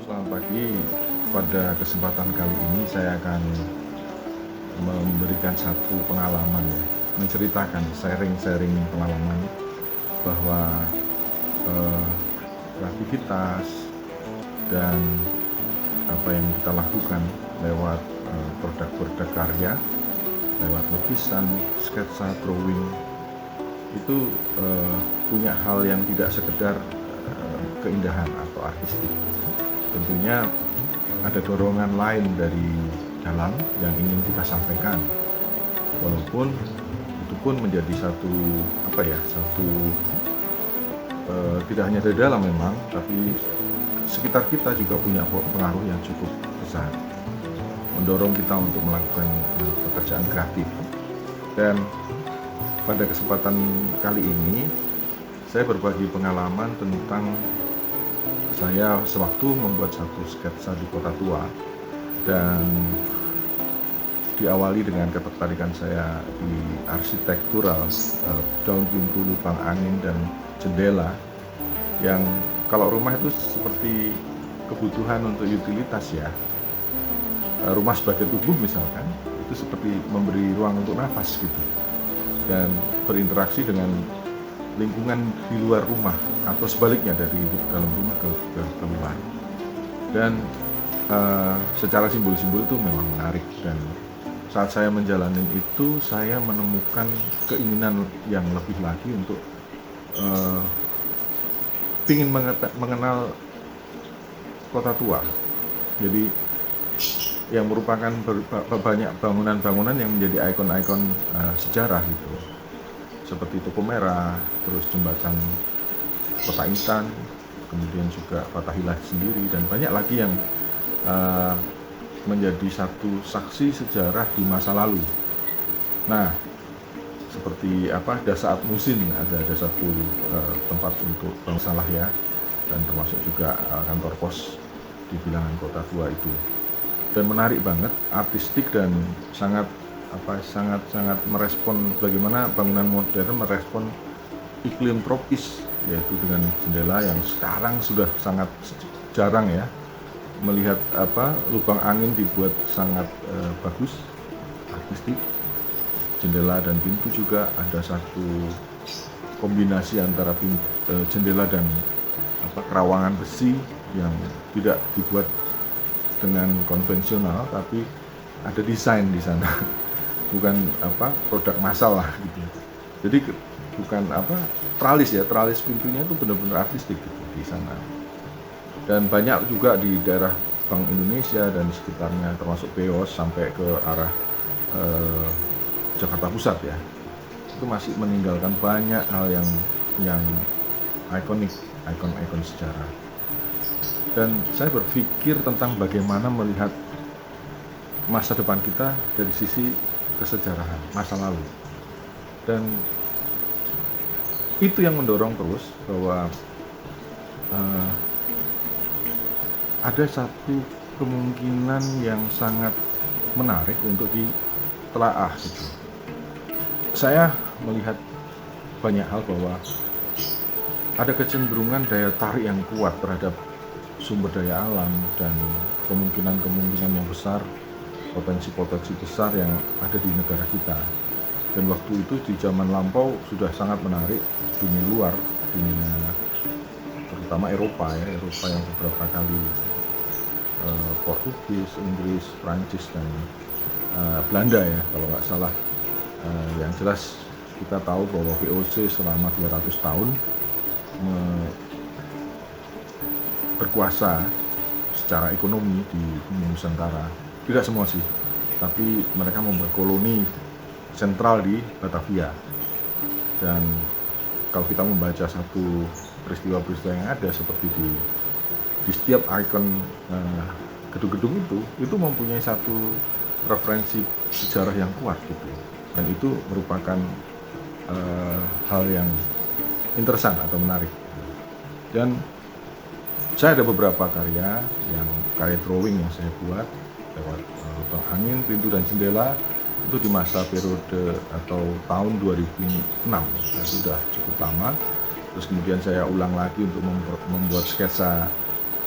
selamat pagi. Pada kesempatan kali ini saya akan memberikan satu pengalaman ya, menceritakan sharing pengalaman bahwa eh, kreativitas dan apa yang kita lakukan lewat produk-produk karya, lewat lukisan, sketsa, drawing itu punya hal yang tidak sekedar keindahan atau artistik. Tentunya ada dorongan lain dari dalam yang ingin kita sampaikan, walaupun itu pun menjadi satu tidak hanya dari dalam memang, tapi sekitar kita juga punya pengaruh yang cukup besar, mendorong kita untuk melakukan pekerjaan kreatif. Dan pada kesempatan kali ini saya berbagi pengalaman tentang saya sewaktu membuat satu sketsa di Kota Tua, dan diawali dengan ketertarikan saya di arsitektural, daun pintu, lubang angin, dan jendela yang kalau rumah itu seperti kebutuhan untuk utilitas ya. Rumah sebagai tubuh misalkan, itu seperti memberi ruang untuk nafas gitu, dan berinteraksi dengan lingkungan di luar rumah atau sebaliknya dari dalam rumah ke luar. Dan secara simbol-simbol itu memang menarik, dan saat saya menjalani itu saya menemukan keinginan yang lebih lagi untuk ingin mengenal Kota Tua. Jadi yang merupakan banyak bangunan-bangunan yang menjadi ikon-ikon sejarah gitu, seperti Tugu Merah, terus jembatan Kota Intan, kemudian juga Fathahillah sendiri, dan banyak lagi yang menjadi satu saksi sejarah di masa lalu. Nah, seperti Dasaat Musin, ada satu tempat untuk masalah ya, dan termasuk juga kantor pos di bilangan Kota Tua itu. Dan menarik banget, artistik, dan sangat merespon bagaimana bangunan modern merespon iklim tropis, yaitu dengan jendela yang sekarang sudah sangat jarang ya melihat lubang angin dibuat sangat bagus, artistik. Jendela dan pintu juga ada satu kombinasi antara jendela dan kerawangan besi yang tidak dibuat dengan konvensional, tapi ada desain di sana. Bukan produk massal lah gitu. Jadi bukan tralis pintunya itu benar-benar artistik gitu di sana. Dan banyak juga di daerah Bank Indonesia dan sekitarnya, termasuk Beos sampai ke arah Jakarta Pusat ya, itu masih meninggalkan banyak hal yang ikonik, ikon sejarah. Dan saya berpikir tentang bagaimana melihat masa depan kita dari sisi kesejarahan masa lalu, dan itu yang mendorong terus bahwa ada satu kemungkinan yang sangat menarik untuk ditelaah gitu. Saya melihat banyak hal bahwa ada kecenderungan daya tarik yang kuat terhadap sumber daya alam dan kemungkinan yang besar, potensi besar yang ada di negara kita. Dan waktu itu di zaman lampau sudah sangat menarik dunia luar, terutama Eropa yang beberapa kali Portugis, Inggris, Prancis, dan Belanda ya kalau nggak salah. Yang jelas kita tahu bahwa VOC selama 200 tahun berkuasa secara ekonomi di bumi Nusantara. Tidak semua sih, tapi mereka membuat koloni sentral di Batavia. Dan kalau kita membaca satu peristiwa-peristiwa yang ada seperti di setiap ikon gedung-gedung itu mempunyai satu referensi sejarah yang kuat gitu. Dan itu merupakan hal yang interesan atau menarik. Dan saya ada beberapa karya drawing yang saya buat lewat lubang angin, pintu, dan jendela itu di masa periode atau tahun 2006. Sudah cukup lama. Terus kemudian saya ulang lagi untuk membuat sketsa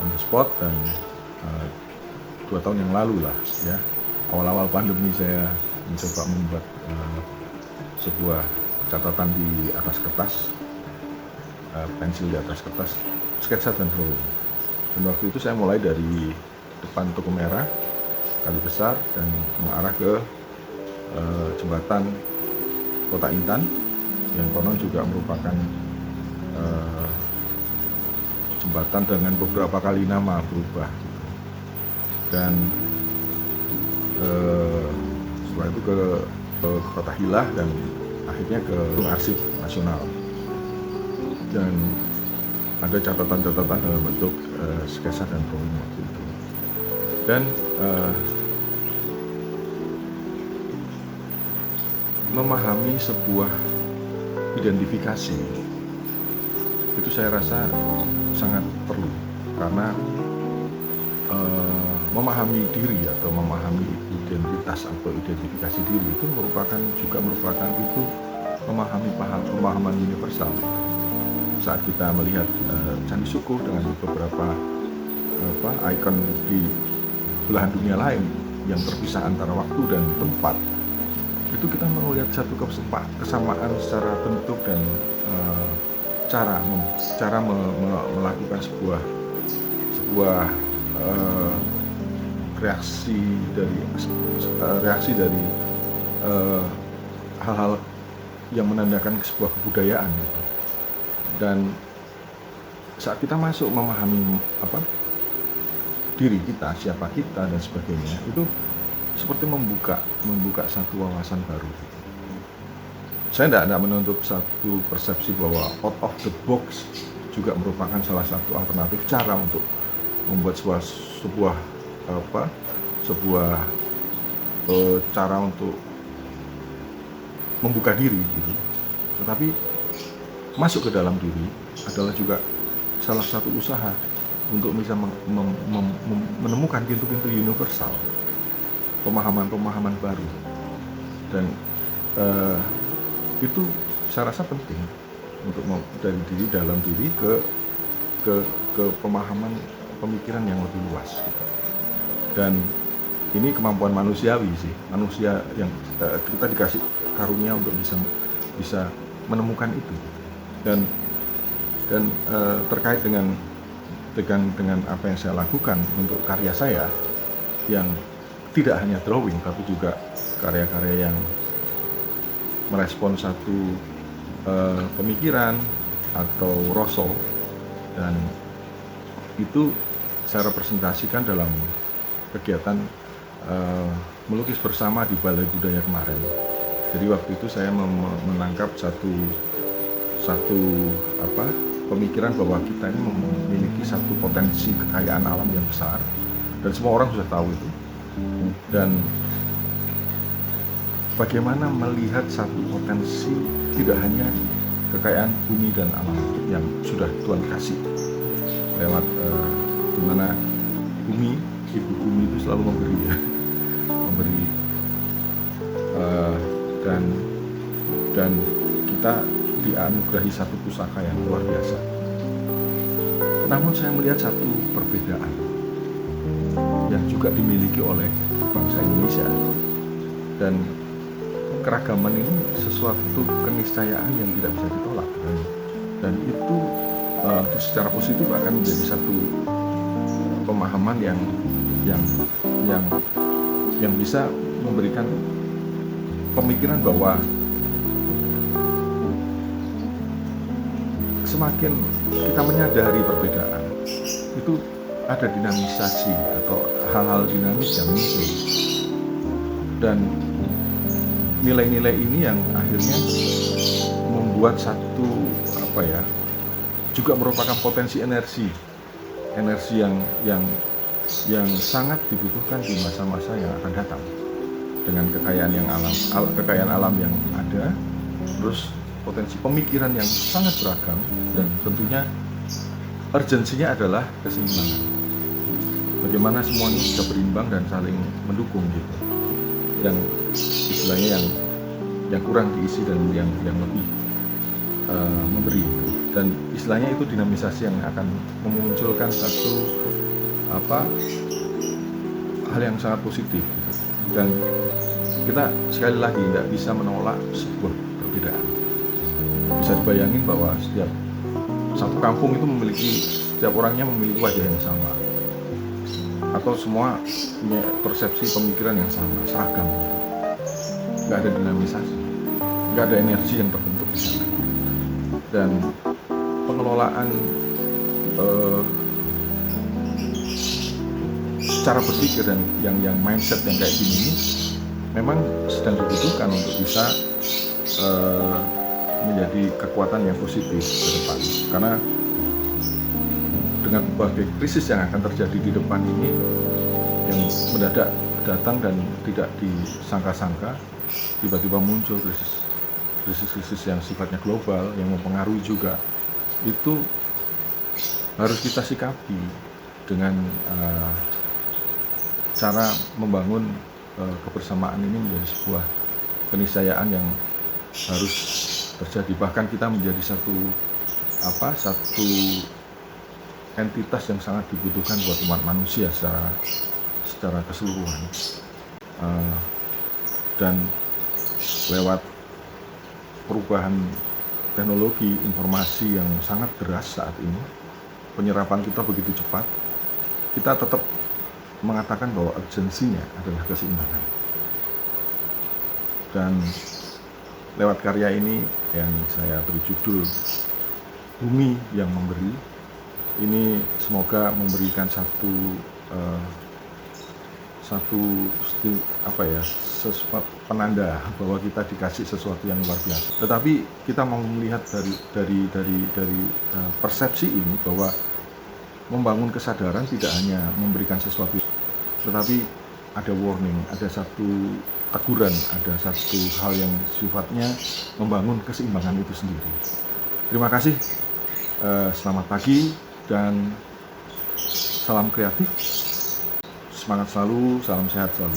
on the spot. Dan 2 tahun yang lalu lah ya, awal-awal pandemi, saya mencoba membuat sebuah catatan di atas kertas, pensil di atas kertas, sketsa dan drawing. Dan waktu itu saya mulai dari depan toko merah Kali Besar dan mengarah ke jembatan Kota Intan yang konon juga merupakan jembatan dengan beberapa kali nama berubah. Dan setelah itu ke Kota Hilah dan akhirnya ke Arsip Nasional. Dan ada catatan-catatan dalam bentuk sketsa dan drawing waktu itu. Dan memahami sebuah identifikasi itu saya rasa sangat perlu, karena memahami diri atau memahami identitas atau identifikasi diri itu merupakan itu memahami pemahaman universal. Saat kita melihat Candi Syukuh dengan beberapa ikon di belahan dunia lain yang terpisah antara waktu dan tempat, itu kita melihat satu kesamaan secara bentuk dan cara melakukan sebuah reaksi dari hal-hal yang menandakan sebuah kebudayaan gitu. Dan saat kita masuk memahami diri kita, siapa kita dan sebagainya, itu seperti membuka satu wawasan baru. Saya tidak menuntut satu persepsi bahwa out of the box juga merupakan salah satu alternatif cara untuk membuat sebuah cara untuk membuka diri gitu. Tetapi masuk ke dalam diri adalah juga salah satu usaha untuk bisa menemukan pintu-pintu universal, pemahaman baru. Dan itu saya rasa penting untuk dari dalam diri ke pemahaman pemikiran yang lebih luas gitu. Dan ini kemampuan manusiawi sih, manusia yang kita dikasih karunia untuk bisa menemukan itu. Dan terkait dengan apa yang saya lakukan untuk karya saya yang tidak hanya drawing tapi juga karya-karya yang merespon satu pemikiran atau rasa, dan itu saya representasikan dalam kegiatan melukis bersama di Balai Budaya kemarin. Jadi waktu itu saya menangkap satu pemikiran bahwa kita ini memiliki satu potensi kekayaan alam yang besar, dan semua orang sudah tahu itu. Dan bagaimana melihat satu potensi, tidak hanya kekayaan bumi dan alam yang sudah Tuhan kasih lewat dimana ibu bumi itu selalu memberi dan kita dianugerahi satu pusaka yang luar biasa. Namun saya melihat satu perbedaan yang juga dimiliki oleh bangsa Indonesia, dan keragaman ini sesuatu keniscayaan yang tidak bisa ditolak, dan itu secara positif akan menjadi satu pemahaman yang bisa memberikan pemikiran bahwa semakin kita menyadari perbedaan, itu ada dinamisasi atau hal-hal dinamis yang muncul, dan nilai-nilai ini yang akhirnya membuat satu juga merupakan potensi energi yang sangat dibutuhkan di masa-masa yang akan datang, dengan kekayaan alam yang ada, terus potensi pemikiran yang sangat beragam, dan tentunya urgensinya adalah keseimbangan. Bagaimana semuanya bisa berimbang dan saling mendukung gitu. Yang istilahnya yang kurang diisi dan yang lebih memberi. Dan istilahnya itu dinamisasi yang akan memunculkan satu apa hal yang sangat positif, dan kita sekali lagi tidak bisa menolak sebuah perbedaan. Bisa dibayangin bahwa setiap satu kampung itu setiap orangnya memiliki wajah yang sama, atau semua punya persepsi pemikiran yang sama, seragam. Nggak ada dinamisasi, nggak ada energi yang terbentuk di sana. Dan pengelolaan cara berpikir dan yang mindset yang kayak gini ini memang sedang dibutuhkan untuk bisa menjadi kekuatan yang positif ke depan. Karena dengan berbagai krisis yang akan terjadi di depan ini, yang mendadak datang dan tidak disangka-sangka, tiba-tiba muncul krisis yang sifatnya global yang mempengaruhi juga, itu harus kita sikapi dengan cara membangun kebersamaan ini menjadi sebuah keniscayaan yang harus terjadi. Bahkan kita menjadi satu entitas yang sangat dibutuhkan buat umat manusia secara keseluruhan. Dan lewat perubahan teknologi informasi yang sangat deras saat ini, penyerapan kita begitu cepat, kita tetap mengatakan bahwa urgensinya adalah keseimbangan. Dan lewat karya ini yang saya beri judul Bumi yang Memberi, ini semoga memberikan satu penanda bahwa kita dikasih sesuatu yang luar biasa. Tetapi kita mau melihat dari persepsi ini bahwa membangun kesadaran tidak hanya memberikan sesuatu, tetapi ada warning, ada satu teguran, ada satu hal yang sifatnya membangun keseimbangan itu sendiri. Terima kasih, selamat pagi dan salam kreatif, semangat selalu, salam sehat selalu.